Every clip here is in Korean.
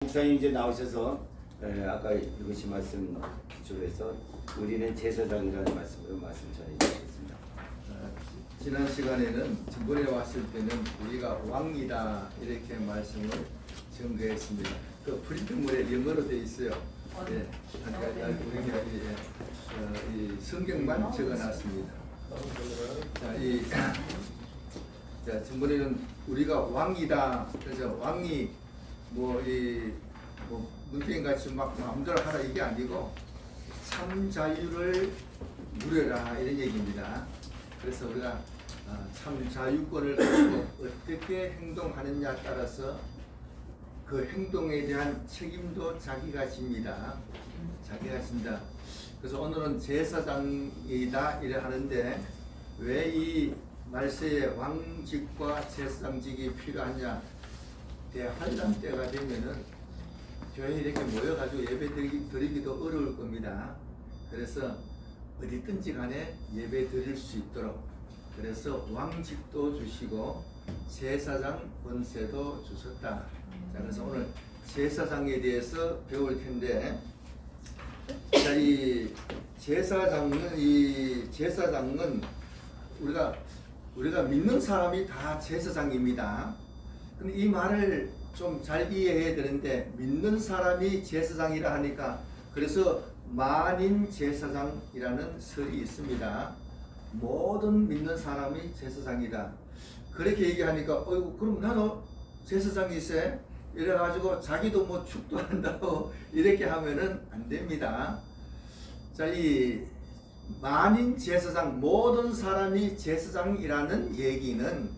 목사님 이제 나오셔서 아까 읽으신 말씀 기초로 해서 우리는 제사장이라는 말씀으로 말씀 전해 주셨습니다. 지난 시간에는 전번에 왔을 때는 우리가 왕이다 이렇게 말씀을 전개했습니다. 그 프린트물에 영어로 되어 있어요. 예, 우리가 이 성경만 적어놨습니다. 자, 전번에는 우리가 왕이다. 그래서 왕이 문재인 같이 막 마음대로 하라 이게 아니고 참 자유를 누려라 이런 얘기입니다. 그래서 우리가 참 자유권을 가지고 어떻게 행동하느냐 따라서 그 행동에 대한 책임도 자기가 집니다. 자기가 진다. 그래서 오늘은 제사장이다 이래 하는데 왜 이 말세에 왕직과 제사장직이 필요하냐? 대환란 때가 되면은 교회에 이렇게 모여가지고 예배 드리기도 어려울 겁니다. 그래서 어디든지 간에 예배 드릴 수 있도록 그래서 왕직도 주시고 제사장 권세도 주셨다. 자, 그래서 오늘 제사장에 대해서 배울 텐데, 자, 이 제사장은 우리가 믿는 사람이 다 제사장입니다. 근데 이 말을 좀 잘 이해해야 되는데 믿는 사람이 제사장이라 하니까 그래서 만인 제사장이라는 설이 있습니다. 모든 믿는 사람이 제사장이다. 그렇게 얘기하니까 그럼 나도 제사장이 있어요? 이래가지고 자기도 뭐 축도한다고 이렇게 하면은 안 됩니다. 자, 이 만인 제사장, 모든 사람이 제사장이라는 얘기는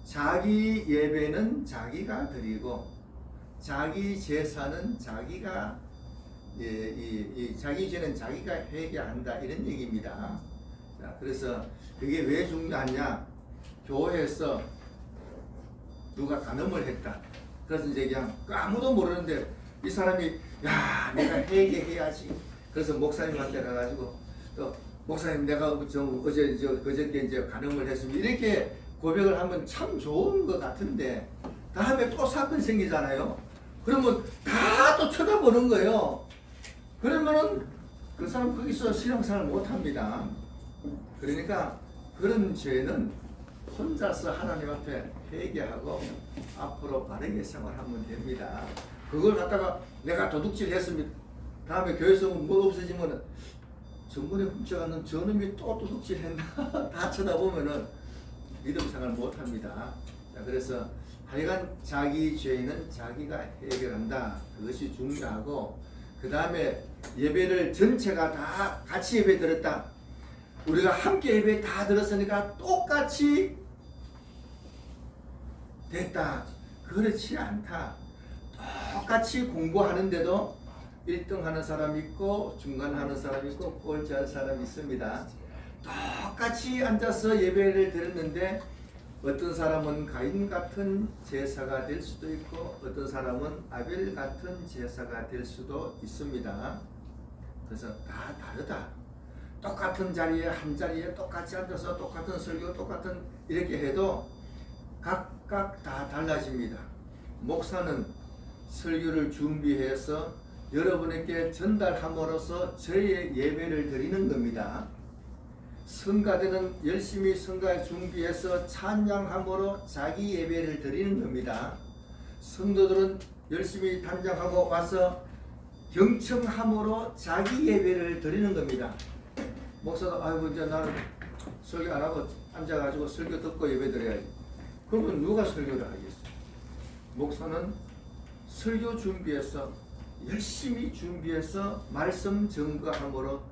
자기 예배는 자기가 드리고 자기 제사는 자기가 자기 죄는 자기가 회개한다 이런 얘기입니다. 자, 그래서 그게 왜 중요하냐? 교회에서 누가 간음을 했다. 그래서 이제 그냥 아무도 모르는데 이 사람이 내가 회개해야지. 그래서 목사님한테 가가지고 또 목사님 내가 그저께 이제 간음을 했습니다. 이렇게 고백을 하면 참 좋은 것 같은데 다음에 또 사건 생기잖아요. 그러면 다 또 쳐다보는 거예요. 그러면은 그 사람 거기서 신앙생활 못합니다. 그러니까 그런 죄는 혼자서 하나님 앞에 회개하고 앞으로 바르게 생활하면 됩니다. 그걸 갖다가 내가 도둑질 했습니다. 다음에 교회에서 뭐 없어지면은 전번에 훔쳐가는 저놈이 또 도둑질 했나 다 쳐다보면은 믿음 생활 못합니다. 자, 그래서 하여간 자기 죄는 자기가 해결한다. 그것이 중요하고 그 다음에 예배를 전체가 다 같이 예배 드렸다. 우리가 함께 예배 다 들었으니까 똑같이 됐다. 그렇지 않다. 똑같이 공부하는데도 1등 하는 사람 있고 중간 하는 사람 있고 꼴찌 하는 사람이 있습니다. 똑같이 앉아서 예배를 드렸는데 어떤 사람은 가인 같은 제사가 될 수도 있고 어떤 사람은 아벨 같은 제사가 될 수도 있습니다. 그래서 다 다르다. 똑같은 자리에 한 자리에 똑같이 앉아서 똑같은 설교 똑같은 이렇게 해도 각각 다 달라집니다. 목사는 설교를 준비해서 여러분에게 전달함으로써 저의 예배를 드리는 겁니다. 성가대는 열심히 성가 준비해서 찬양함으로 자기 예배를 드리는 겁니다. 성도들은 열심히 단장하고 와서 경청함으로 자기 예배를 드리는 겁니다. 목사도 이제 나는 설교 안 하고 앉아가지고 설교 듣고 예배 드려야지. 그러면 누가 설교를 하겠어요? 목사는 설교 준비해서 열심히 준비해서 말씀 전가함으로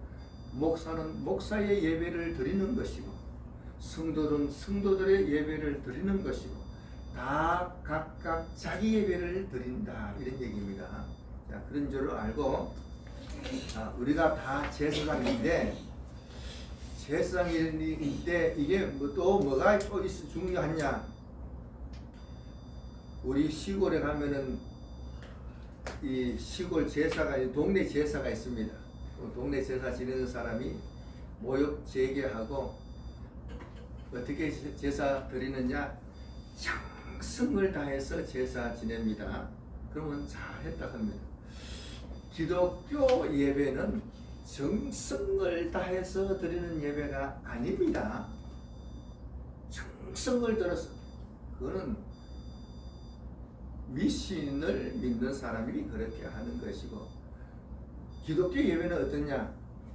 목사는 목사의 예배를 드리는 것이고 성도들은 성도들의 예배를 드리는 것이고 다 각각 자기 예배를 드린다 이런 얘기입니다. 자, 그런 줄을 알고 우리가 다 제사장인데 제사장인데 이게 또 뭐가 또 중요하냐? 우리 시골에 가면은 이 시골 제사가 동네 제사가 있습니다. 동네 제사 지내는 사람이 모욕 재개하고 어떻게 제사 드리느냐? 정성을 다해서 제사 지냅니다. 그러면 잘했다 합니다. 기독교 예배는 정성을 다해서 드리는 예배가 아닙니다. 정성을 들어서 그거는 미신을 믿는 사람이 그렇게 하는 것이고, 기독교 예배는 어떠냐?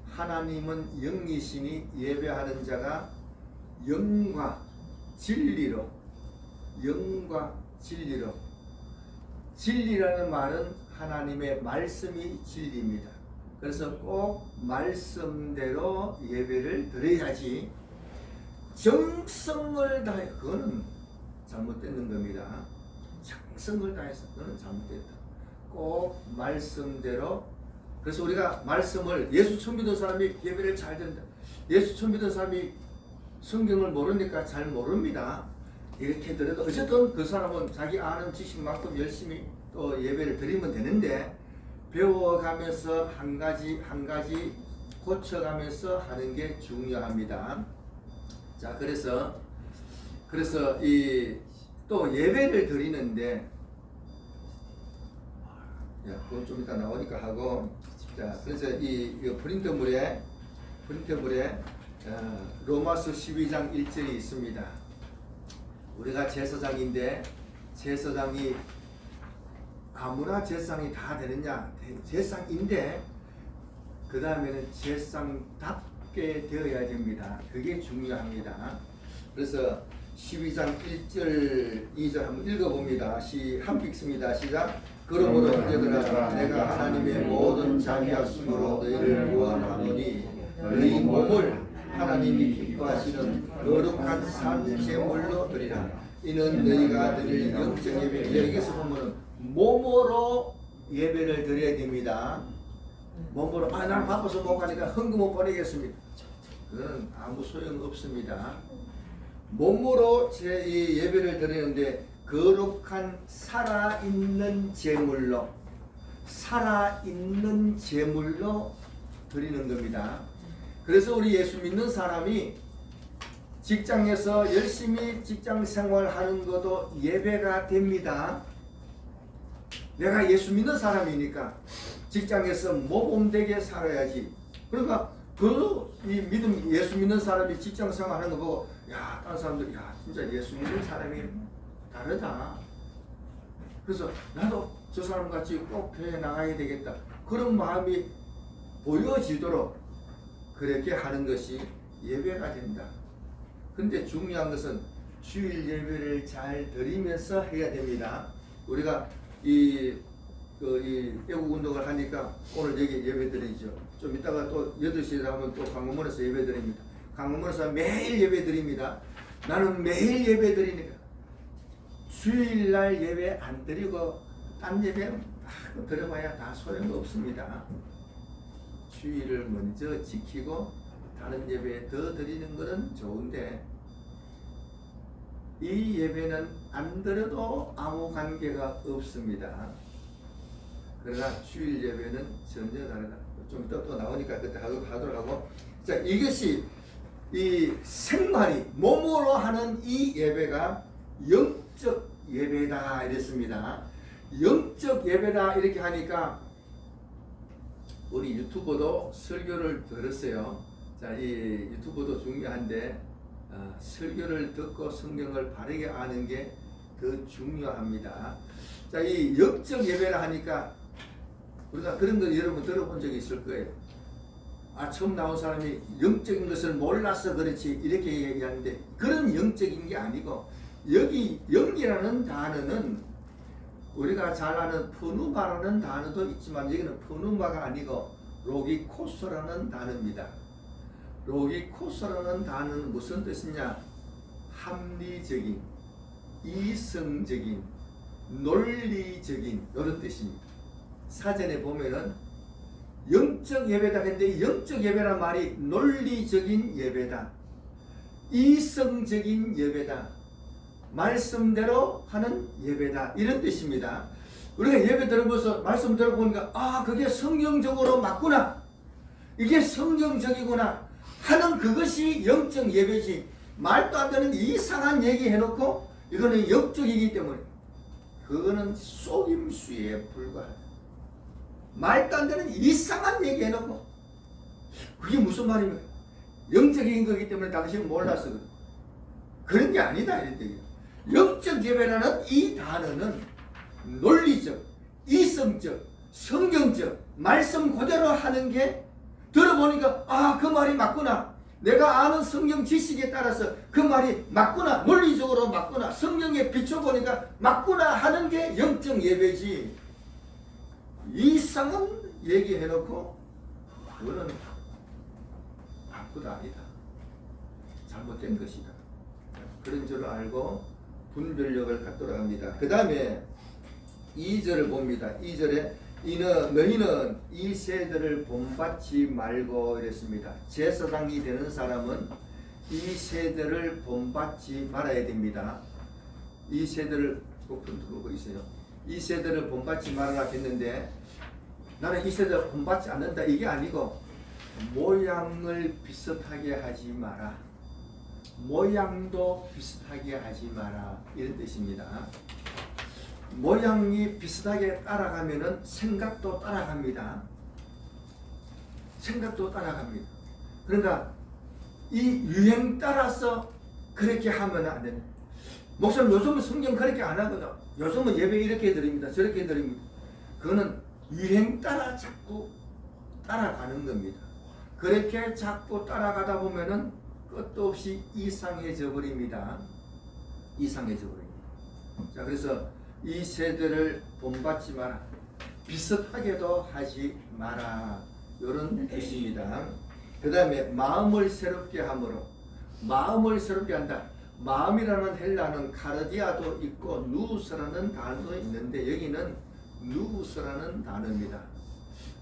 하나님은 영이시니 예배하는 자가 영과 진리로, 영과 진리로, 진리라는 말은 하나님의 말씀이 진리입니다. 그래서 꼭 말씀대로 예배를 드려야지, 정성을 다해 그거는 잘못되는 겁니다. 정성을 다해서 그거는 잘못됐다. 꼭 말씀대로. 그래서 우리가 말씀을, 예수 처음 믿은 사람이 예배를 잘 드린다. 예수 처음 믿은 사람이 성경을 모르니까 잘 모릅니다. 이렇게 들어도 어쨌든 그 사람은 자기 아는 지식만큼 열심히 또 예배를 드리면 되는데, 배워가면서 한 가지 한 가지 고쳐가면서 하는 게 중요합니다. 자, 그래서 이 또 예배를 드리는데, 그건 좀 이따 나오니까 하고, 자, 그래서 이 프린터물에 로마서 12장 1절이 있습니다. 우리가 제사장인데, 제사장이 아무나 제사장이 다 되느냐? 제사장인데 그 다음에는 제사장답게 되어야 됩니다. 그게 중요합니다. 그래서 12장 1절 2절 한번 읽어봅니다. 한번 읽습니다. 시작. 그러므로 형제들아, 내가 하나님의 모든 자비하심으로 너희를 구원하노니 너희 몸을 하나님이 기뻐하시는 거룩한 산 제물로 드리라. 이는 너희가 드릴 영적 예배. 여기서 보면은 몸으로 예배를 드려야 됩니다. 몸으로, 난 바빠서 못 가니까 헌금을 보내겠습니다. 그건 아무 소용 없습니다. 몸으로 이 예배를 드리는데, 거룩한 살아있는 제물로, 살아있는 제물로 드리는 겁니다. 그래서 우리 예수 믿는 사람이 직장에서 열심히 직장 생활하는 것도 예배가 됩니다. 내가 예수 믿는 사람이니까 직장에서 모범되게 살아야지. 그러니까 이 믿음, 예수 믿는 사람이 직장 생활하는 거 보고, 야, 다른 사람들, 야, 진짜 예수 믿는 사람이 다르다. 그래서 나도 저 사람 같이 꼭 교회 나가야 되겠다. 그런 마음이 보여지도록 그렇게 하는 것이 예배가 된다. 근데 중요한 것은 주일 예배를 잘 드리면서 해야 됩니다. 우리가 이 애국 운동을 하니까 오늘 여기 예배 드리죠. 좀 이따가 또 8시에 하면 또 강원문에서 예배 드립니다. 강원문에서 매일 예배 드립니다. 나는 매일 예배 드리니까 주일날 예배 안 드리고 딴 예배 들어봐야 다 소용도 없습니다. 주일을 먼저 지키고 다른 예배 더 드리는 것은 좋은데, 이 예배는 안 들어도 아무 관계가 없습니다. 그러나 주일 예배는 전혀 다르다. 좀 이따 또 나오니까 그때 하도록 하고. 자, 이것이 이 생활이 몸으로 하는 이 예배가 영적 예배다 이랬습니다. 영적 예배다 이렇게 하니까 우리 유튜버도 설교를 들었어요. 자, 이 유튜버도 중요한데 설교를 듣고 성경을 바르게 아는 게 더 중요합니다. 자, 이 영적 예배를 하니까 우리가 그런 거 여러분 들어본 적이 있을 거예요. 처음 나온 사람이 영적인 것을 몰라서 그렇지 이렇게 얘기하는데, 그런 영적인 게 아니고, 여기 영이라는 단어는 우리가 잘 아는 푸누마라는 단어도 있지만, 여기는 푸누마가 아니고 로기코스라는 단어입니다. 로기코스라는 단어는 무슨 뜻이냐? 합리적인, 이성적인, 논리적인 이런 뜻입니다. 사전에 보면은 영적 예배다 했는데, 영적 예배란 말이 논리적인 예배다, 이성적인 예배다, 말씀대로 하는 예배다 이런 뜻입니다. 우리가 예배 들어보면서 말씀 들어보니까 그게 성경적으로 맞구나, 이게 성경적이구나 하는 그것이 영적 예배지, 말도 안 되는 이상한 얘기 해놓고 이거는 영적이기 때문에 그거는 속임수에 불과하다. 말도 안 되는 이상한 얘기 해놓고 그게 무슨 말이면 영적인 거기 때문에 당신은 몰랐어. 그런 게 아니다. 이런 영적 예배라는 이 단어는 논리적, 이성적, 성경적 말씀 그대로 하는 게 들어보니까 아, 그 말이 맞구나. 내가 아는 성경 지식에 따라서 그 말이 맞구나. 논리적으로 맞구나. 성경에 비춰보니까 맞구나 하는 게 영적 예배지. 이상한 얘기해놓고 그거는 바꾸다 아니다. 잘못된 것이다. 그런 줄 알고 분별력을 갖도록 합니다. 그 다음에 2절을 봅니다. 2절에 너희는 이 세대를 본받지 말고 이랬습니다. 제사장이 되는 사람은 이 세대를 본받지 말아야 됩니다. 이 세대를 꼭 들어보고 있어요. 이 세대를 본받지 말아라 했는데 나는 이 세대를 본받지 않는다 이게 아니고 모양을 비슷하게 하지 마라. 모양도 비슷하게 하지 마라 이런 뜻입니다. 모양이 비슷하게 따라가면은 생각도 따라갑니다. 생각도 따라갑니다. 그러니까 이 유행 따라서 그렇게 하면 안 됩니다. 목사님 요즘은 성경 그렇게 안 하거든. 요즘은 예배 이렇게 드립니다. 저렇게 드립니다. 그거는 유행 따라 자꾸 따라가는 겁니다. 그렇게 자꾸 따라가다 보면은 끝도 없이 이상해져 버립니다. 이상해져 버립니다. 자, 그래서 이 세대를 본받지 마라. 비슷하게도 하지 마라. 이런 뜻입니다. 그 다음에 마음을 새롭게 함으로. 마음을 새롭게 한다. 마음이라는 헬라는 카르디아도 있고 누우스라는 단어도 있는데 여기는 누우스라는 단어입니다.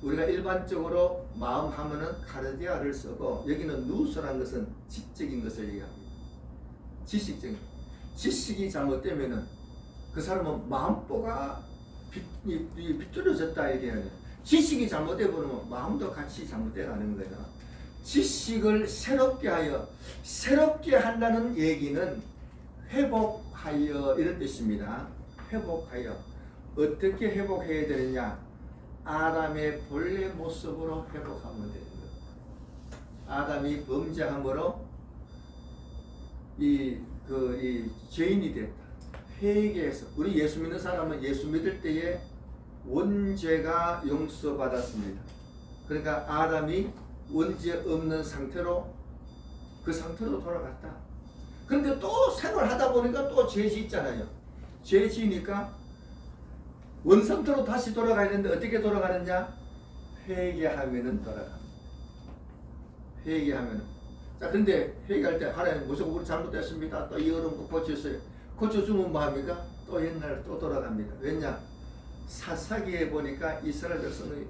우리가 일반적으로 마음 하면은 카르디아를 쓰고 여기는 누우스라는 것은 지적인 것을 얘기합니다. 지식적인. 지식이 잘못되면은 그 사람은 마음보가 비뚤어졌다 얘기해요. 지식이 잘못되고 그러면 마음도 같이 잘못돼가는 거예요. 지식을 새롭게 하여, 새롭게 한다는 얘기는 회복하여 이런 뜻입니다. 회복하여. 어떻게 회복해야 되느냐? 아담의 본래 모습으로 회복하면 되는 거예요. 아담이 범죄함으로 이 죄인이 됐다. 회개해서 우리 예수 믿는 사람은 예수 믿을 때에 원죄가 용서받았습니다. 그러니까 아담이 원죄 없는 상태로 그 상태로 돌아갔다. 그런데 또 생활하다 보니까 또 죄 짓잖아요. 죄 지으니까 원상태로 다시 돌아가야 되는데 어떻게 돌아가느냐? 회개하면은 돌아갑니다. 회개하면은. 자, 근데 회개할 때 하나님 무조건 우리 잘못했습니다. 또 이 어려운 거 고쳤어요. 고쳐주면 뭐합니까? 또 옛날 또 돌아갑니다. 왜냐? 사사기에 보니까 이스라엘 백성이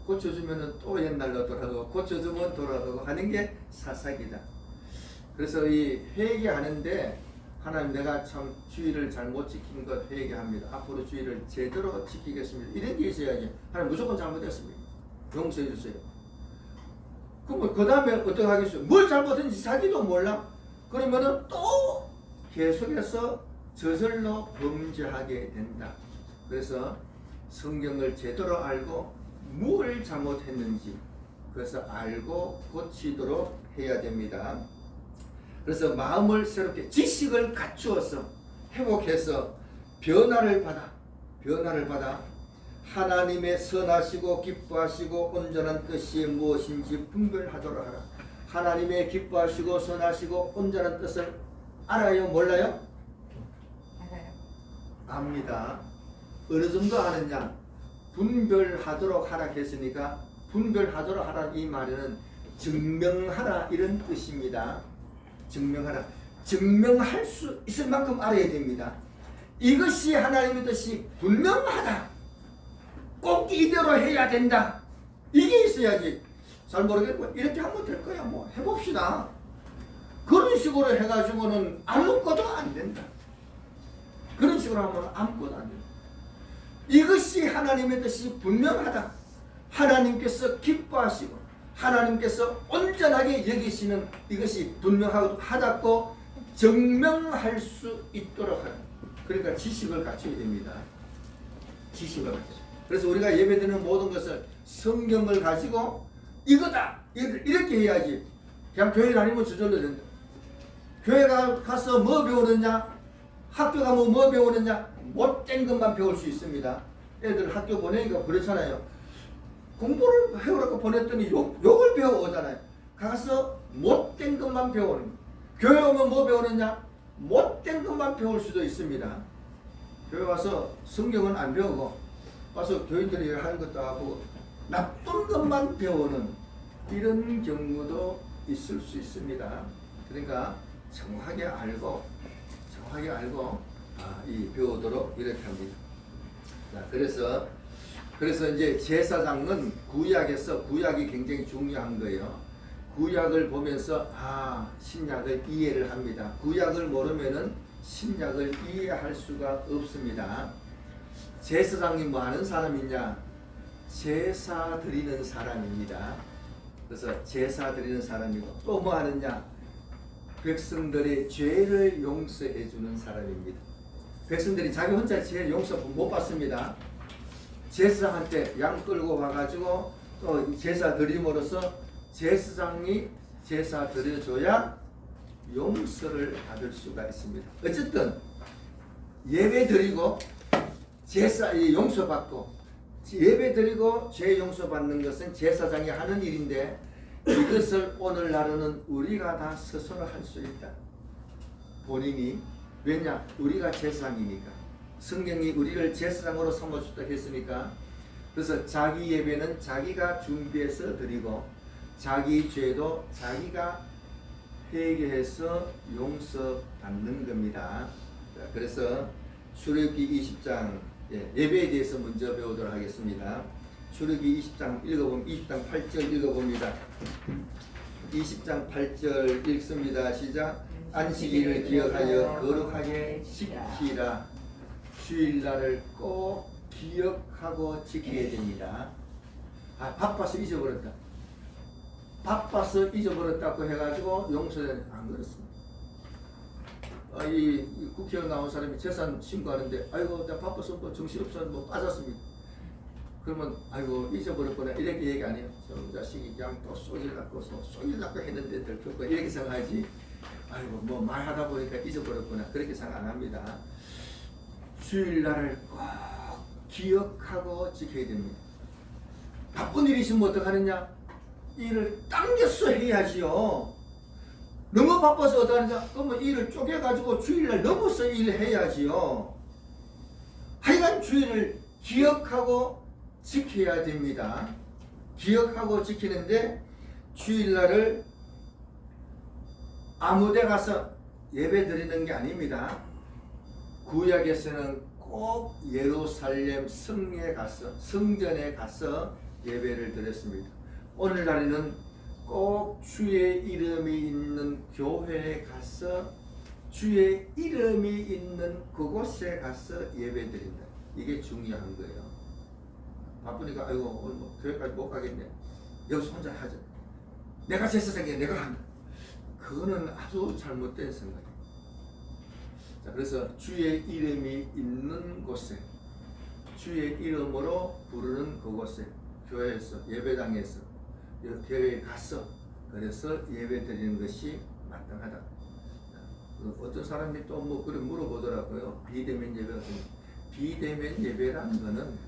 고쳐주면 또 옛날로 돌아가고 고쳐주면 돌아가고 하는 게 사사기다. 그래서 이 회개하는데 하나님 내가 참 주의를 잘못 지킨 것 회개합니다. 앞으로 주의를 제대로 지키겠습니다. 이런 게 있어야지. 하나님 무조건 잘못했습니다. 용서해 주세요. 그럼 그 다음에 어떻게 하겠어요? 뭘 잘못했는지 자기도 몰라. 그러면은 또 계속해서 저절로 범죄하게 된다. 그래서 성경을 제대로 알고 뭘 잘못했는지 그래서 알고 고치도록 해야 됩니다. 그래서 마음을 새롭게 지식을 갖추어서 회복해서 변화를 받아 하나님의 선하시고 기뻐하시고 온전한 뜻이 무엇인지 분별하도록 하라. 하나님의 기뻐하시고 선하시고 온전한 뜻을 알아요? 몰라요? 알아요. 압니다. 어느 정도 아느냐? 분별하도록 하라 했으니까 분별하도록 하라 이 말에는 증명하라 이런 뜻입니다. 증명하라. 증명할 수 있을 만큼 알아야 됩니다. 이것이 하나님의 뜻이 분명하다. 꼭 이대로 해야 된다. 이게 있어야지. 잘 모르겠고 이렇게 하면 될 거야. 뭐 해봅시다. 그런 식으로 해가지고는 아무것도 안 된다. 그런 식으로 하면 아무것도 안 된다. 이것이 하나님의 뜻이 분명하다. 하나님께서 기뻐하시고 하나님께서 온전하게 여기시는 이것이 분명하다고 증명할 수 있도록 하라. 그러니까 지식을 갖춰야 됩니다. 지식을 갖춰. 그래서 우리가 예배드리는 모든 것을 성경을 가지고 이거다 이렇게 해야지. 그냥 교회 다니면 저절로 된다. 교회 가서 뭐 배우느냐, 학교 가면 뭐 배우느냐, 못된 것만 배울 수 있습니다. 애들 학교 보내니까 그렇잖아요. 공부를 해오라고 보냈더니 욕을 배워오잖아요. 가서 못된 것만 배우는 거예요. 교회 오면 뭐 배우느냐, 못된 것만 배울 수도 있습니다. 교회 와서 성경은 안 배우고 와서 교인들이 하는 것도 하고 나쁜 것만 배우는 이런 경우도 있을 수 있습니다. 그러니까 정확하게 알고 이 배우도록 이렇게 합니다. 자, 그래서 이제 제사장은 구약이 굉장히 중요한 거예요. 구약을 보면서 신약을 이해를 합니다. 구약을 모르면은 신약을 이해할 수가 없습니다. 제사장이 뭐 하는 사람이냐? 제사 드리는 사람입니다. 그래서 제사 드리는 사람이고 또 뭐 하느냐? 백성들의 죄를 용서해 주는 사람입니다. 백성들이 자기 혼자 죄 용서 못 받습니다. 제사장한테 양 끌고 와가지고 또 제사 드림으로써 제사장이 제사 드려줘야 용서를 받을 수가 있습니다. 어쨌든 예배 드리고 제사 용서받고 예배 드리고 죄 용서받는 것은 제사장이 하는 일인데 이것을 오늘날은 우리가 다 스스로 할 수 있다. 본인이. 왜냐? 우리가 제사장이니까. 성경이 우리를 제사장으로 삼아주다 했으니까. 그래서 자기 예배는 자기가 준비해서 드리고 자기 죄도 자기가 회개해서 용서받는 겁니다. 그래서 출애굽기 20장 예배에 대해서 먼저 배우도록 하겠습니다. 출애굽기 20장 읽어보면 20장 8절 읽어봅니다. 20장 8절 읽습니다. 시작. 안식일을 기억하여 거룩하게 지키라. 주일날을 꼭 기억하고 지켜야 됩니다. 바빠서 잊어버렸다. 바빠서 잊어버렸다고 해가지고 용서는 안 그렇습니다. 이 국회의원 나온 사람이 재산 신고하는데 아이고 내가 바빠서 뭐 정신없어 뭐 빠졌습니다. 그러면 아이고 잊어버렸구나 이렇게 얘기 안 해요. 저 자식이 그냥 또 쏘일 낳고 했는데 들켰고 이렇게 생각하지. 아이고 뭐 말하다 보니까 잊어버렸구나 그렇게 생각 안 합니다. 주일날을 꼭 기억하고 지켜야 됩니다. 바쁜 일이 있으면 어떡하느냐? 일을 당겨서 해야지요. 너무 바빠서 어떡하느냐? 그러면 일을 쪼개가지고 주일날 넘어서 일해야지요. 하여간 주일을 기억하고 지켜야 됩니다. 기억하고 지키는데 주일날을 아무데 가서 예배 드리는 게 아닙니다. 구약에서는 꼭 예루살렘 성전에 가서 예배를 드렸습니다. 오늘날에는 꼭 주의 이름이 있는 교회에 가서 주의 이름이 있는 그곳에 가서 예배 드린다. 이게 중요한 거예요. 바쁘니까 아이고 오늘 뭐 교회까지 못 가겠네. 여기서 혼자 하자. 내가 제사장이야. 내가 한다. 그거는 아주 잘못된 생각이에요. 자, 그래서 주의 이름이 있는 곳에 주의 이름으로 부르는 그곳에 교회에서 예배당에서 교회에 가서 그래서 예배 드리는 것이 마땅하다. 어떤 사람이 또 뭐 그런 물어보더라고요. 비대면 예배 같은 거. 비대면 예배라는 거는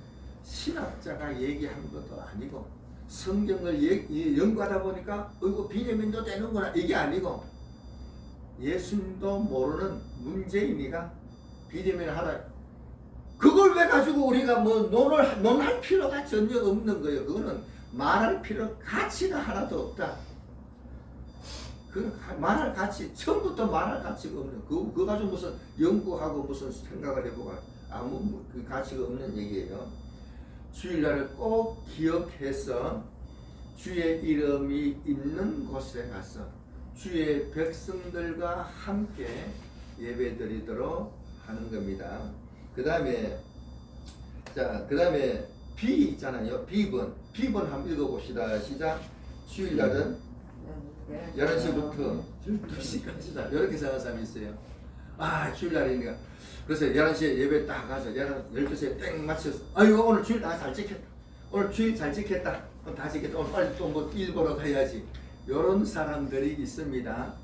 신학자가 얘기한 것도 아니고 성경을 연구하다 보니까 이거 비대면도 되는구나 이게 아니고 예수님도 모르는 문재인이가 비대면을 하라. 그걸 왜 가지고 우리가 뭐 논할 필요가 전혀 없는 거예요. 그거는 말할 필요 가치가 하나도 없다. 그 말할 가치 처음부터 말할 가치가 없는 그거 가지고 무슨 연구하고 무슨 생각을 해보고 아무 그 가치가 없는 얘기예요. 주일날을 꼭 기억해서 주의 이름이 있는 곳에 가서 주의 백성들과 함께 예배드리도록 하는 겁니다. 그 다음에 비 있잖아요. 비번 한번 읽어봅시다. 시작. 주일날은 11시부터 12시까지다. 이렇게 생각하는 사람이 있어요. 아 주일날이니까. 그래서 11시에 예배 딱 가서 12시에 땡 맞춰서 아이고 오늘 주일 잘 지켰다. 오늘 주일 잘 지켰다. 다 지켰다. 오늘 빨리 또 뭐 일 보러 가야지. 이런 사람들이 있습니다.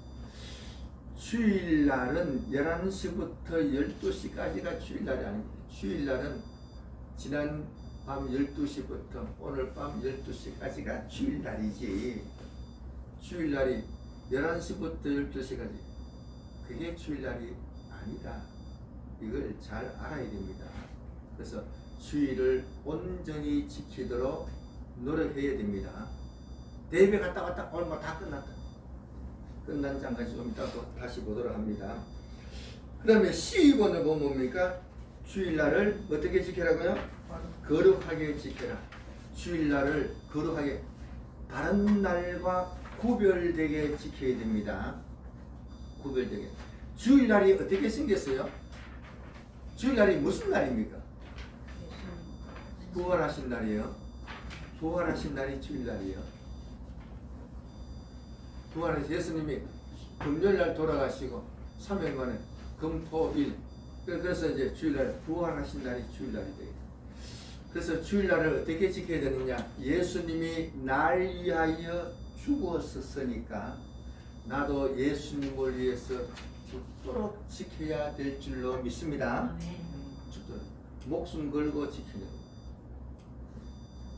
주일날은 11시부터 12시까지가 주일날이 아닙니다. 주일날은 지난 밤 12시부터 오늘 밤 12시까지가 주일날이지. 주일날이 11시부터 12시까지 그게 주일날이 아니다. 이걸 잘 알아야 됩니다. 그래서 주일을 온전히 지키도록 노력해야 됩니다. 대회 갔다 왔다 오늘 뭐 다 끝났다. 끝난 장까지 좀 이따 또 다시 보도록 합니다. 그 다음에 12번을 보면 뭡니까? 주일날을 어떻게 지키라고요? 거룩하게 지켜라. 주일날을 거룩하게 다른 날과 구별되게 지켜야 됩니다. 구별되게. 주일날이 어떻게 생겼어요? 주일날이 무슨 날입니까? 부활하신 날이에요. 부활하신 날이 주일날이에요. 부활하신 예수님이 금요일날 돌아가시고 3일 만에 금토일 그래서 이제 주일날 부활하신 날이 주일날이 돼요. 그래서 주일날을 어떻게 지켜야 되느냐? 예수님이 날 위하여 죽었었으니까 나도 예수님을 위해서 죽도록 지켜야 될 줄로 믿습니다. 죽도록 목숨 걸고 지키는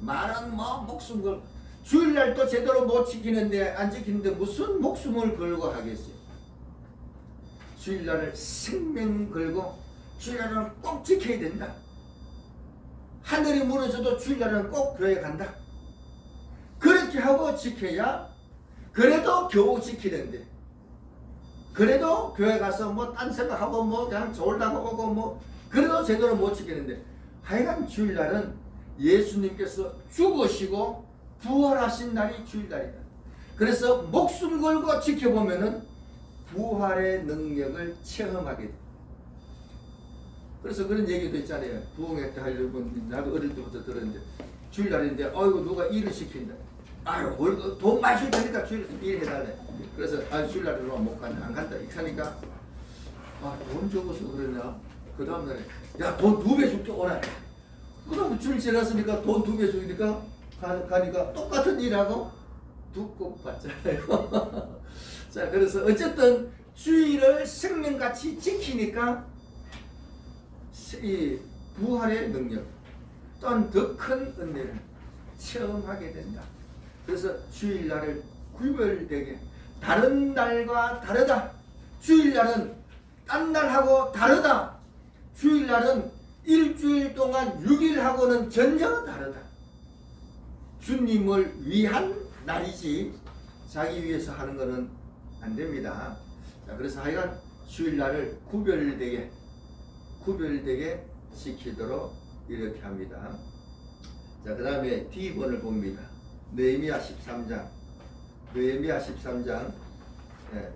말은 뭐 목숨 걸고 주일날도 제대로 못 지키는데 안 지키는데 무슨 목숨을 걸고 하겠어요? 주일날을 생명 걸고 주일날은 꼭 지켜야 된다. 하늘이 무너져도 주일날은 꼭 교회 간다. 그렇게 하고 지켜야 그래도 겨우 지키는데 그래도 교회 가서 뭐 딴 생각하고 뭐 그냥 졸다가 오고 뭐 그래도 제대로 못 지키는데 하여간 주일날은 예수님께서 죽으시고 부활하신 날이 주일날이다. 그래서 목숨 걸고 지켜보면은 부활의 능력을 체험하게 돼. 그래서 그런 얘기도 있잖아요. 부흥회 때 하려고 나도 어릴 때부터 들었는데 주일날인데 아이고 누가 일을 시킨다. 아유 돈 많이 줄 테니까 주일 일해달래. 그래서 주일날에 못 간다 안 간다 이렇게 하니까 돈 적어서 그러냐. 그 다음날에 야 돈 2배 줄게 오라. 그 다음에 주일 지났으니까 돈 2배 주니까 가니까 똑같은 일하고 두고 받잖아요. 자 그래서 어쨌든 주일을 생명같이 지키니까 이 부활의 능력 또한 더 큰 은혜를 체험하게 된다. 그래서 주일날을 구별되게 다른 날과 다르다. 주일날은 딴 날하고 다르다. 주일날은 일주일 동안 6일하고는 전혀 다르다. 주님을 위한 날이지 자기 위해서 하는 것은 안 됩니다. 자, 그래서 하여간 주일날을 구별되게 지키도록 이렇게 합니다. 자, 그 다음에 D번을 봅니다. 느헤미야 13장.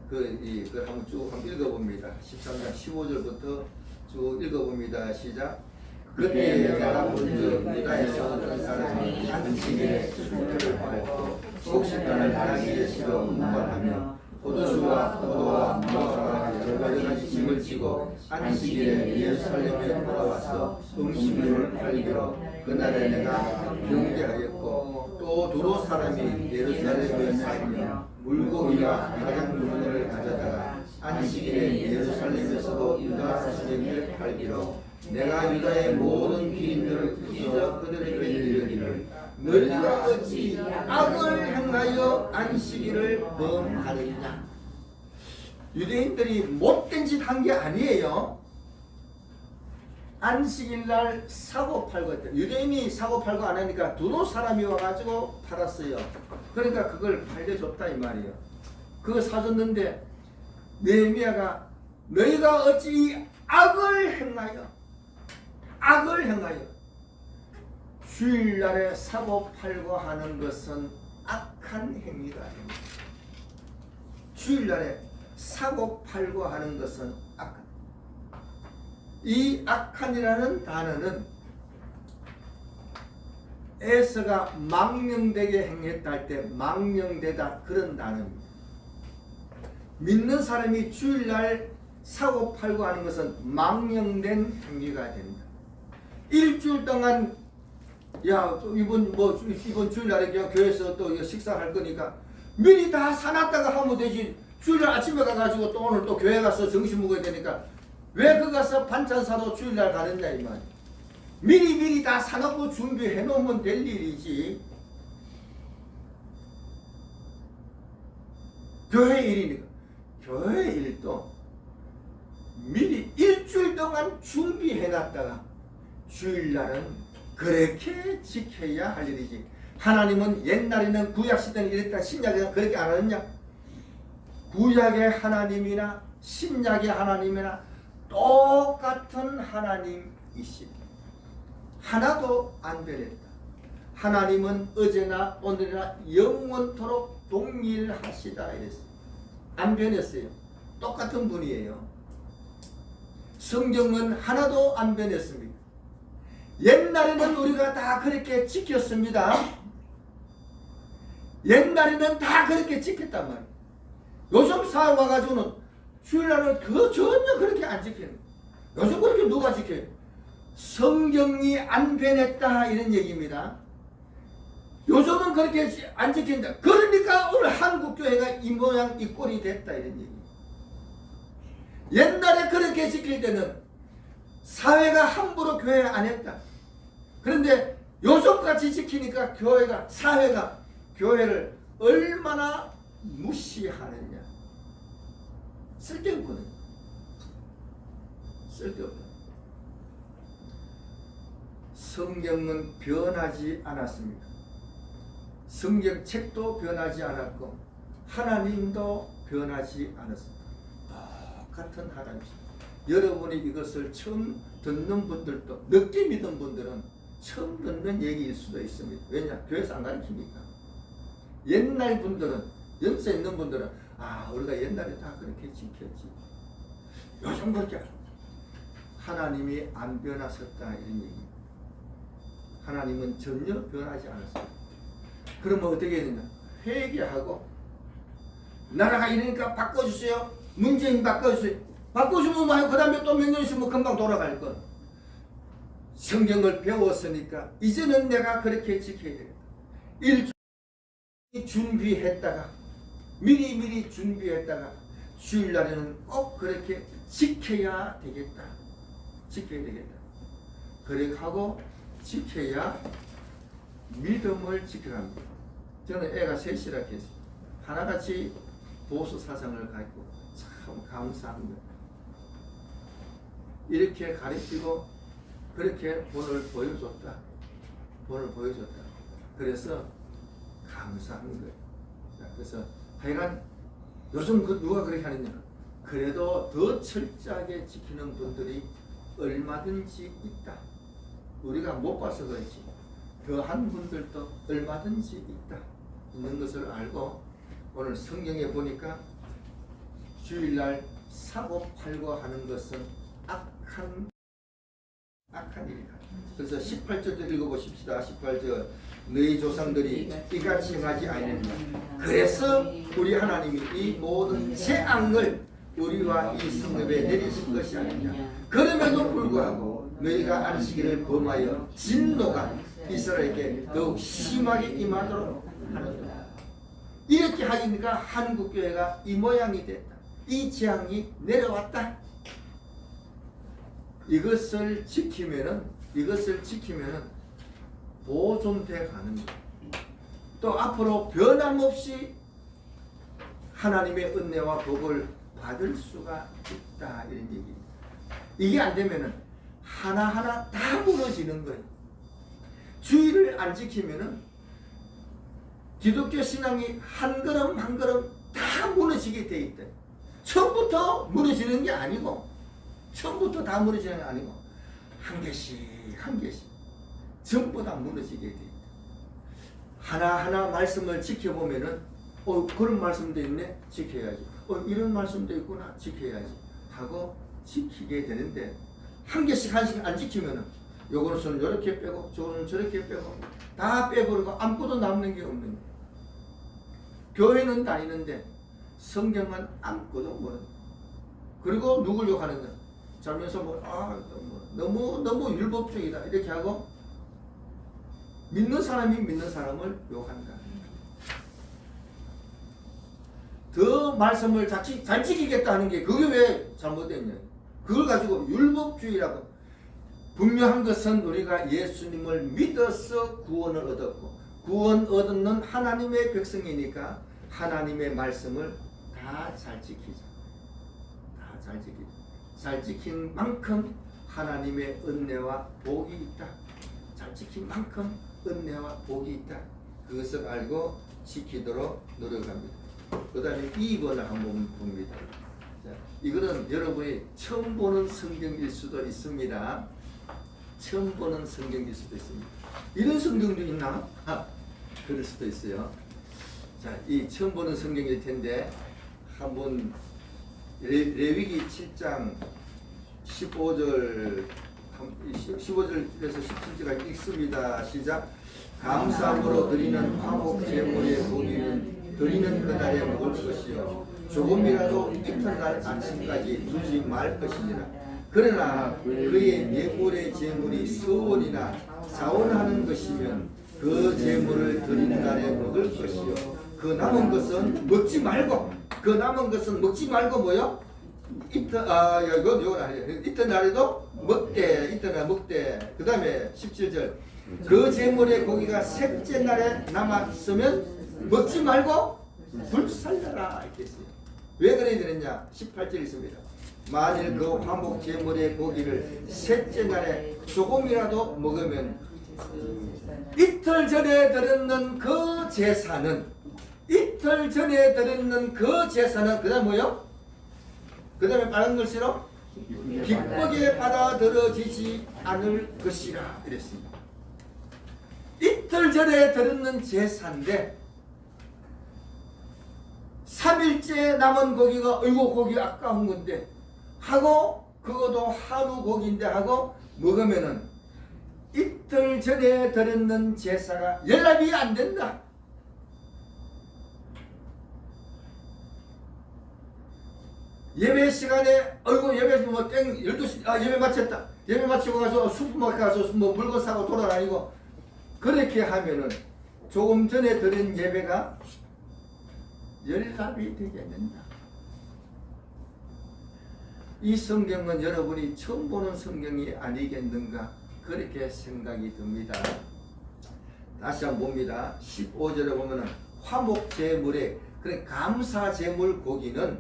그걸 한번 쭉 읽어봅니다. 13장 15절부터 쭉 읽어봅니다. 시작. 그때 내가 본즉 유다에서 어떤 사람이 안식일에 수고를 받고 곡식단을 하나님의 시로 운반하며 포도주와 포도와 무화과 여러 가지 짐을 지고 안식일에 예루살렘에 돌아와서 음식물을 팔기로 그날에 내가 경계하였고 또 두로 사람이 예루살렘에 살며 물고기와 다른 물건을 가져다가 안식일에 예루살렘에서도 유다 사람에게 팔기로 내가 유다의 모든 기인들을 찢어 그들에게 이르기를 너희가 어찌 악을 행하여 안식일을 범하느냐. 유대인들이 못된 짓 한 게 아니에요. 안식일날 사고 팔고 했대. 유대인이 사고 팔고 안 하니까 두로 사람이 와가지고 팔았어요. 그러니까 그걸 팔려줬다 이 말이에요. 그거 사줬는데 느헤미야가 너희가 어찌 악을 행하여 주일날에 사고 팔고 하는 것은 악한 행위가 아닙니다. 주일날에 사고 팔고 하는 것은 악한. 이 악한이라는 단어는 에서가 망령되게 행했다 할 때 망령되다 그런 단어입니다. 믿는 사람이 주일날 사고팔고 하는 것은 망령된 행위가 된다. 일주일 동안 또 이번 주일날에 그냥 교회에서 또 식사할 거니까 미리 다 사놨다가 하면 되지. 주일날 아침에 가가지고 또 오늘 또 교회 가서 점심 먹어야 되니까 왜 그 가서 반찬 사러 주일날 가느냐 이 말. 미리 다 사놓고 준비해 놓으면 될 일이지. 교회 일이니까. 교회 일도 미리 일주일 동안 준비해 놨다가 주일날은 그렇게 지켜야 할 일이지. 하나님은 옛날에는 구약시대는 이랬다 신약에는 그렇게 안 하느냐? 구약의 하나님이나 신약의 하나님이나 똑같은 하나님이십니다. 하나도 안 변했다. 하나님은 어제나 오늘이나 영원토록 동일하시다 이랬어요. 안 변했어요. 똑같은 분이에요. 성경은 하나도 안 변했습니다. 옛날에는 우리가 다 그렇게 지켰습니다. 옛날에는 다 그렇게 지켰단 말이에요. 요즘 사회 와가지고는 주일날은 전혀 그렇게 안 지켜요. 요즘 그렇게 누가 지켜요? 성경이 안 변했다 이런 얘기입니다. 요즘은 그렇게 안 지킨다. 그러니까 오늘 한국교회가 이 모양 이 꼴이 됐다 이런 얘기. 옛날에 그렇게 지킬 때는 사회가 함부로 교회 안 했다. 그런데 요즘같이 지키니까 사회가 교회를 얼마나 무시하느냐. 쓸데없거든. 쓸데없다. 성경은 변하지 않았습니다. 성경책도 변하지 않았고 하나님도 변하지 않았습니다. 똑같은 하나님이십니다. 여러분이 이것을 처음 듣는 분들도 늦게 믿은 분들은 처음 듣는 얘기일 수도 있습니다. 왜냐? 교회에서 안 가르치니까. 옛날 분들은 연세 있는 분들은 우리가 옛날에 다 그렇게 지켰지. 요즘 그렇게 하나님이 안 변하셨다 이런 얘기. 하나님은 전혀 변하지 않았습니다. 그러면 어떻게 해야 되냐? 회개하고 나라가 이러니까 바꿔주세요. 문재인 바꿔주세요. 바꿔주면 말고 그 다음에 또 몇 년 있으면 금방 돌아갈 것. 성경을 배웠으니까 이제는 내가 그렇게 지켜야 되겠다. 일주일 준비했다가 미리 준비했다가 주일날에는 꼭 그렇게 지켜야 되겠다. 지켜야 되겠다. 그렇게 하고 지켜야 믿음을 지켜갑니다. 저는 애가 셋이라 했어요. 하나같이 보수 사상을 갖고 참 감사합니다. 이렇게 가르치고 그렇게 본을 보여줬다. 그래서 감사한 거예요. 그래서 하여간 요즘 누가 그렇게 하느냐. 그래도 더 철저하게 지키는 분들이 얼마든지 있다. 우리가 못 봐서 그렇지. 더한 분들도 얼마든지 있다. 있는 것을 알고 오늘 성경에 보니까 주일날 사고팔고 하는 것은 악한 일이다. 그래서 18절도 읽어보십시다. 18절 너희 조상들이 이같이 행하지 아니했느냐. 그래서 우리 하나님이 이 모든 재앙을 우리와 이 성읍에 내리신 것이 아니냐. 그럼에도 불구하고 너희가 안식일을 범하여 진노가 이스라엘에게 더욱 심하게 임하도록 하는다. 이렇게 하니까 한국교회가 이 모양이 됐다. 이 재앙이 내려왔다. 이것을 지키면은 보존돼 가는 거예요. 또 앞으로 변함없이 하나님의 은혜와 복을 받을 수가 있다 이런 얘기입니다. 이게 안 되면은 하나하나 다 무너지는 거예요. 주의를 안 지키면은 기독교 신앙이 한 걸음 한 걸음 다 무너지게 돼 있대. 처음부터 무너지는 게 아니고 한 개씩 전부 다 무너지게 돼 있다. 하나하나 말씀을 지켜보면은 그런 말씀도 있네 지켜야지. 이런 말씀도 있구나 지켜야지 하고 지키게 되는데 한 개씩 안 지키면은 요거는 이렇게 빼고 저거는 저렇게 빼고 다 빼버리고 아무것도 남는 게 없는 거예요. 교회는 다니는데 성경은 아무것도 모르는. 그리고 누굴 욕하느냐? 자면서 너무 율법주의다 이렇게 하고 믿는 사람이 믿는 사람을 욕한다. 더 말씀을 잘 지키겠다 하는 게 그게 왜 잘못됐냐? 그걸 가지고 율법주의라고. 분명한 것은 우리가 예수님을 믿어서 구원을 얻었고 구원 얻는 하나님의 백성이니까 하나님의 말씀을 다 잘 지키자. 다 잘 지키자. 잘 지킨 만큼 하나님의 은혜와 복이 있다. 잘 지킨 만큼 은혜와 복이 있다. 그것을 알고 지키도록 노력합니다. 그 다음에 2번을 한번 봅니다. 자, 이거는 여러분이 처음 보는 성경일 수도 있습니다. 처음 보는 성경일 수도 있습니다. 이런 성경도 있나? 그럴 수도 있어요. 자, 이 처음 보는 성경일 텐데 한번 레위기 7장 15절에서 17절까지 읽습니다. 시작. 감사함으로 드리는 화목 제물의 고기는 드리는 그날에 먹을 것이요 조금이라도 이튿날 아침까지 두지 말 것이니라. 그러나 그의 예물의 제물이 서원이나 자원하는 것이면 그 제물을 드리는 날에 먹을 것이요 그 남은 것은 먹지 말고 뭐요? 이건 아니에요. 이튿날에도 이튿날 먹되. 그 다음에 17절. 그 제물의 고기가 셋째 날에 남았으면 먹지 말고 불살라라 이렇게 했어요. 왜 그래야 되느냐? 18절 있습니다. 만일 그 화목 제물의 고기를 셋째 날에 조금이라도 먹으면 이틀 전에 드렸는 그 제사는 그 다음 뭐요? 그 다음에 빠른 글씨로 기쁘게 받아들여지지 않을 것이라 이랬습니다. 이틀 전에 드렸는 제사인데 3일째 남은 고기가 어이구 고기 아까운 건데 하고 그것도 한우 고기인데 하고 먹으면은 이틀 전에 드렸는 제사가 연락이 안 된다. 예배 시간에 어이구 예배 뭐 땡 12시 예배 마쳤다. 예배 마치고 가서 슈퍼마켓 가서 뭐 물건 사고 돌아다니고 그렇게 하면은 조금 전에 드린 예배가 연락이 되게 된다. 이 성경은 여러분이 처음 보는 성경이 아니겠는가 그렇게 생각이 듭니다. 다시 한번 봅니다. 15절에 보면은 화목 제물에 그래 감사 제물 고기는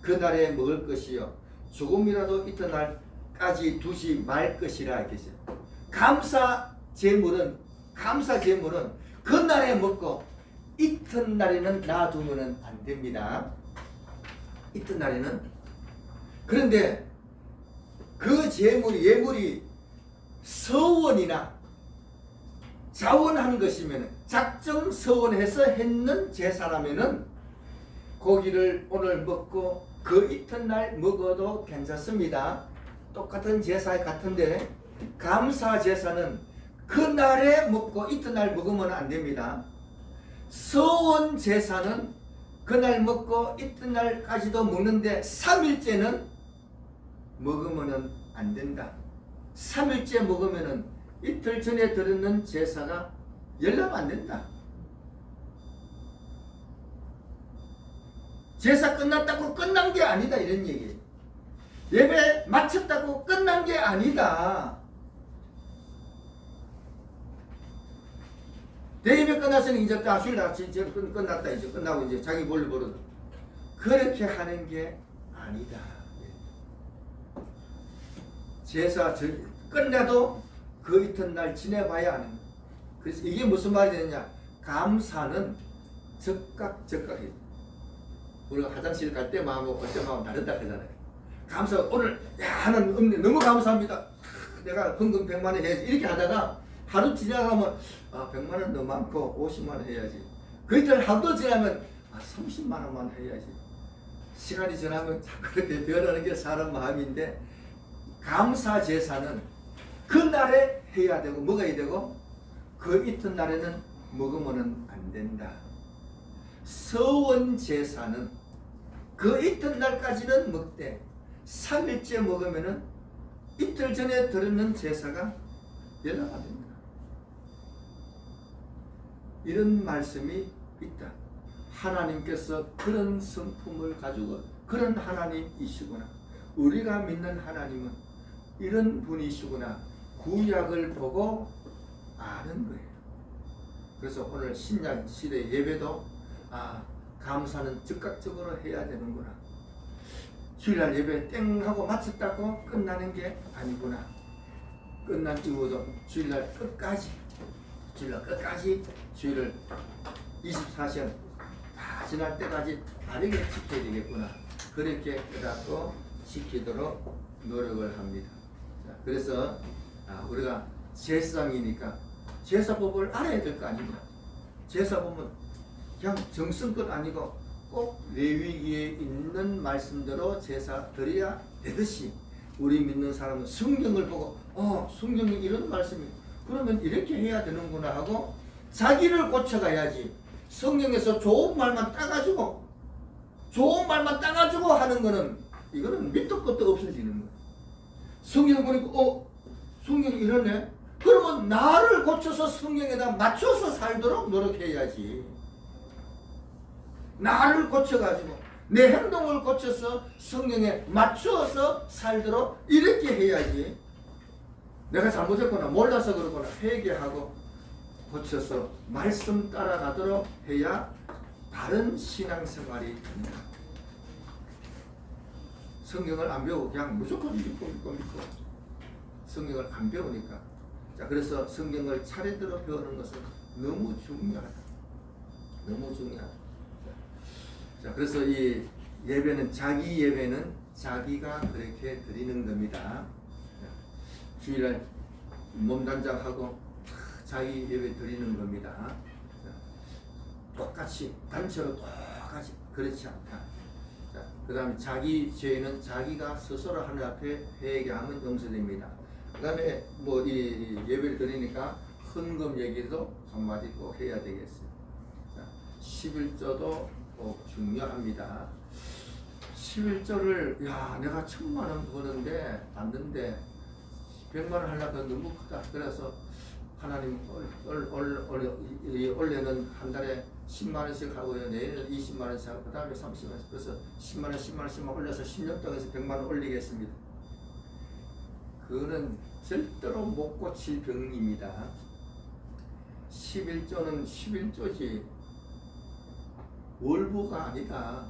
그날에 먹을 것이요 조금이라도 이튿날까지 두지 말 것이라 했겠어요. 감사 제물은 그날에 먹고 이튿날에는 놔두면 안 됩니다. 이튿날에는. 그런데 그 예물이 서원이나 자원한 것이면 작정 서원해서 했는 제사라면은 고기를 오늘 먹고 그 이튿날 먹어도 괜찮습니다. 똑같은 제사 같은데 감사 제사는 그날에 먹고 이튿날 먹으면 안 됩니다. 서원 제사는 그날 먹고 이튿날까지도 먹는데 3일째는 먹으면 안 된다. 3일째 먹으면 이틀 전에 드렸는 제사가 연락 안 된다. 제사 끝났다고 끝난 게 아니다 이런 얘기예요. 예배 마쳤다고 끝난 게 아니다. 대예배 끝났으니 이제 주일 다 끝났다 이제 끝나고 이제 자기 볼일 보러 그렇게 하는 게 아니다. 제사 끝내도 그 이튿날 지내봐야 하는. 그래서 이게 무슨 말이 되느냐? 감사는 적각해요. 우리가 화장실 갈 때 마음하고 올 때 마음 다르다 그러잖아요. 감사 오늘 하는 은혜 너무 감사합니다. 내가 헌금 100만 원 해야지 이렇게 하다가 하루 지나가면 100만 원 더 많고 50만 원 해야지. 그 이틀 하루 지나면 30만 원만 해야지. 시간이 지나면 그렇게 변하는 게 사람 마음인데 감사 제사는 그날에 해야 되고 먹어야 되고 그 이튿날에는 먹으면 안 된다. 서원 제사는 그 이튿날까지는 먹되 3일째 먹으면은 이틀 전에 드렸는 제사가 연락 안 됩니다. 이런 말씀이 있다. 하나님께서 그런 성품을 가지고 그런 하나님이시구나. 우리가 믿는 하나님은 이런 분이시구나. 구약을 보고 아는 거예요. 그래서 오늘 신약 시대 예배도 감사는 즉각적으로 해야 되는구나. 주일날 예배 땡 하고 마쳤다고 끝나는 게 아니구나. 끝난 이후도 주일날 끝까지 주일을 24시간 다 지날 때까지 바르게 지켜야 되겠구나. 그렇게 깨닫고 지키도록 노력을 합니다. 자, 그래서 우리가 제사장이니까 제사법을 알아야 될 거 아닙니까? 제사법은 그냥 정성껏 아니고 꼭 레위기에 있는 말씀대로 제사 드려야 되듯이 우리 믿는 사람은 성경을 보고 성경이 이런 말씀이 그러면 이렇게 해야 되는구나 하고 자기를 고쳐가야지. 성경에서 좋은 말만 따가지고 하는 거는 이거는 밑도 끝도 없어지는 거예요. 성경 보니까 성경이 이러네. 그러면 나를 고쳐서 성경에다 맞춰서 살도록 노력해야지. 나를 고쳐가지고 내 행동을 고쳐서 성경에 맞춰서 살도록 이렇게 해야지. 내가 잘못했거나 몰라서 그러거나 회개하고 고쳐서 말씀 따라가도록 해야 바른 신앙생활이 됩니다. 성경을 안 배우고 그냥 무조건 믿고 성경을 안 배우니까. 자, 그래서 성경을 차례대로 배우는 것은 너무 중요하다. 자, 그래서 이 예배는 자기 예배는 자기가 그렇게 드리는 겁니다. 주일날 몸단장하고 자기 예배 드리는 겁니다. 똑같이 단체로 똑같이 그렇지 않다. 그 다음에 자기 죄는 자기가 스스로 하늘 앞에 회개하면 용서됩니다. 그 다음에 이 예배를 드리니까 헌금 얘기도 한마디 꼭 해야 되겠어요. 11조도 꼭 중요합니다. 11조를 내가 1000만원 버는데 받는데 100만원 하려고 너무 크다. 그래서 하나님 올해는 한 달에 10만원씩 하고요. 내일은 20만원씩 하고 그 다음에 30만원씩. 그래서 10만원 올려서 10년 동안에서 100만원 올리겠습니다. 그거는 절대로 못 고칠 병입니다. 11조는 11조지 월부가 아니다.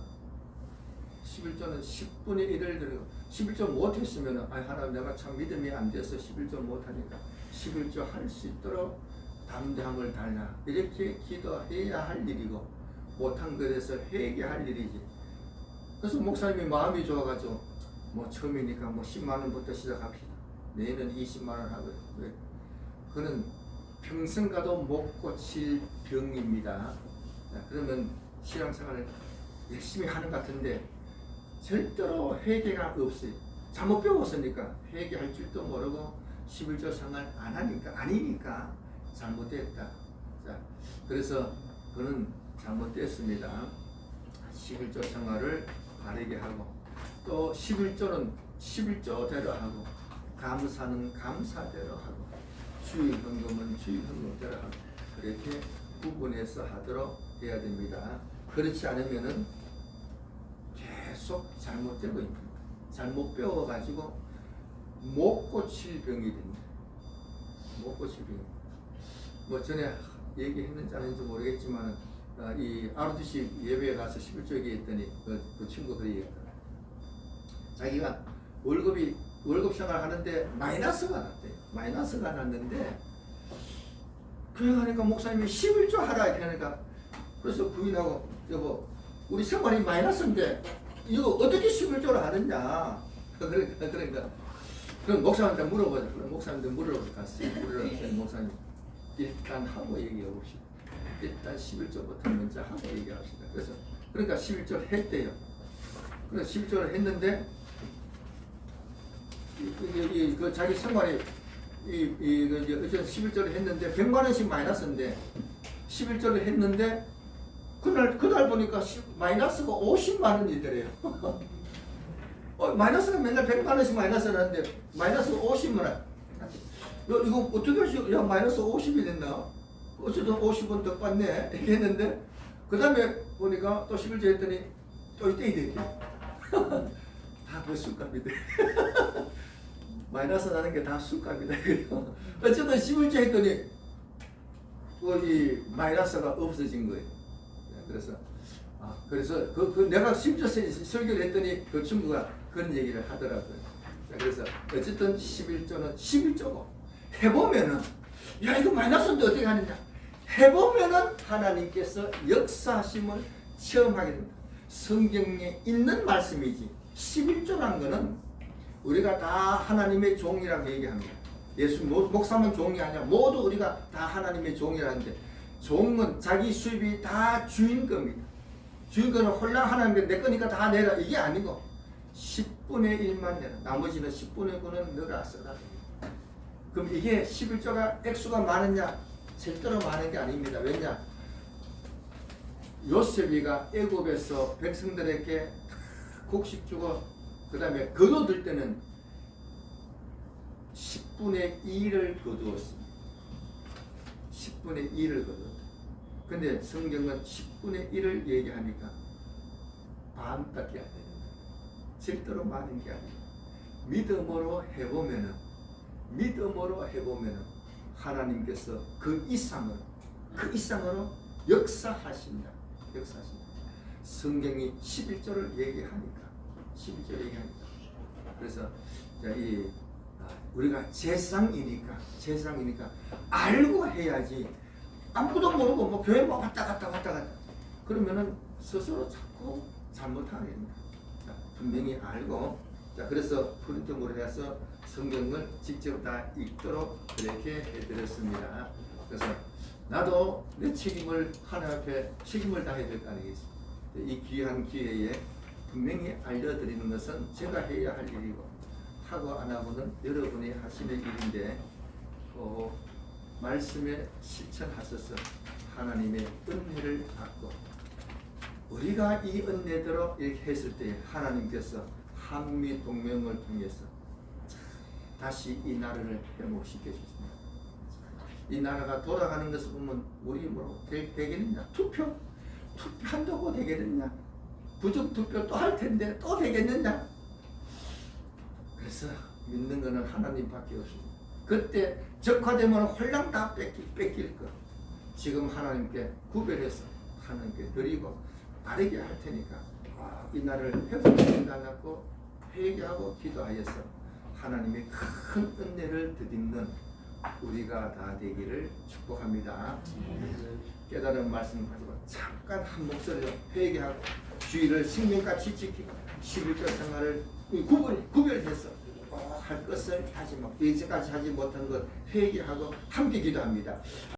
11조는 10분의 1을 드리고 11조 못했으면 하나님 내가 참 믿음이 안 돼서 11조 못하니까 11조 할 수 있도록 담대함을 달라. 이렇게 기도해야 할 일이고 못한 것에서 회개할 일이지. 그래서 목사님이 마음이 좋아가지고 처음이니까 10만원부터 시작합시다. 내일은 20만원 하고요. 왜? 그는 평생 가도 못 고칠 병입니다. 그러면 신앙생활을 열심히 하는 것 같은데 절대로 회개가 없어요. 잘못 배웠으니까 회개할 줄도 모르고 11조 생활 안 하니까 아니니까 잘못됐다. 자, 그래서 그는 잘못됐습니다. 11조 생활을 바르게 하고 또 11조는 11조대로 하고 감사는 감사대로 하고 주의 헌금은 주의 헌금대로 하고 그렇게 구분해서 하도록 해야 됩니다. 그렇지 않으면은 계속 잘못되고 있는 겁니다. 잘못 배워가지고 못 고칠 병이 됩니다. 못 고칠 병. 전에 얘기했는지 안 했는지 모르겠지만 이 RDC 예배에 가서 11조 얘기했더니 그 친구가 그렇게 얘기했더라. 자기가 월급 생활 하는데 마이너스가 났대요. 마이너스가 났는데 교회 가니까 목사님이 11조 하라 이렇게 하니까 그래서 부인하고 여보 우리 생활이 마이너스인데 이거 어떻게 11조를 하느냐. 그러니까 그럼 목사님한테 물어보자. 그럼 목사님한테 물어보러 갔어요. 물어보니까 목사님 일단 하고 얘기해 봅시다. 일단 11조부터 먼저 하고 얘기합시다. 그러니까 11조를 했대요. 그래서 11조를 했는데 그 자기 생활이 11조를 했는데 100만 원씩 마이너스인데 11조를 했는데 그날 보니까 마이너스가 50만 원이더래요. 마이너스가 맨날 100만 원씩 마이너스 나는데 마이너스 50만 원. 야, 이거 어떻게 하시? 야, 마이너스 50이 됐나? 어쨌든 50원 더 받네. 이렇게 했는데 그 다음에 보니까 또 11조 했더니 또 이때 이렇게 다 그 술값이돼. 마이너스 나는 게 다 술값이다. 어쨌든 11조 했더니 이 마이너스가 없어진 거예요. 그래서 그 내가 10조 설교를 했더니 그 친구가 그런 얘기를 하더라고요. 그래서 어쨌든 11조는 11조고 해보면은 야 이거 마이너스인데 어떻게 하느냐 해보면은 하나님께서 역사하심을 체험하게 됩니다. 성경에 있는 말씀이지 11조란 거는 우리가 다 하나님의 종이라고 얘기합니다. 예수 목사만 종이 아니야. 모두 우리가 다 하나님의 종이라는데 종은 자기 수입이 다 주인 겁니다. 주인 거는 홀랑 하나님께 내 거니까 다 내라 이게 아니고 10분의 1만 내라. 나머지는 10분의 9는 너가 써라. 그럼 이게 11조가 액수가 많으냐? 절대로 많은 게 아닙니다. 왜냐? 요셉이가 애굽에서 백성들에게 곡식 주고 그 다음에 거둬들 때는 10분의 2를 거두었습니다. 10분의 2를 거두었다. 근데 성경은 10분의 1을 얘기하니까 반밖에 안 됩니다. 절대로 많은 게 아니에요. 믿음으로 해보면은 하나님께서 그 이상으로 역사하신다. 성경이 11조를 얘기하니까 그래서 우리가 제사장이니까 알고 해야지. 아무도 모르고 뭐 교회 뭐 왔다 갔다 그러면은 스스로 자꾸 잘못하게 됩니다. 분명히 알고 그래서 프린트물에 해서 성경을 직접 다 읽도록 그렇게 해드렸습니다. 그래서 나도 내 책임을 하나님 앞에 책임을 다해야 될 거 아니겠습니까? 이 귀한 기회에 분명히 알려드리는 것은 제가 해야 할 일이고 하고 안 하고는 여러분이 하시는 일인데 말씀에 실천하셔서 하나님의 은혜를 받고 우리가 이 은혜대로 이렇게 했을 때 하나님께서 한미 동맹을 통해서 다시 이 나라를 회복시켜 주십니다. 이 나라가 돌아가는 것을 보면 우리 뭐 되겠느냐? 투표한다고 되겠느냐? 부정투표 또 할 텐데 또 되겠느냐? 그래서 믿는 것은 하나님밖에 없습니다. 그때 적화되면 홀랑 다 뺏길 거. 지금 하나님께 구별해서 하나님께 드리고 바르게 할 테니까 이 날을 회복해 달라고 회개하고 기도하여서 하나님의 큰 은혜를 드리는 우리가 다 되기를 축복합니다. 깨달은 말씀 가지고 잠깐 한 목소리로 회개하고 주의를 신명같이 지키고 11조 생활을 구별해서 할 것을 하지 마. 이제까지 하지 못한 것 회개하고 함께 기도합니다.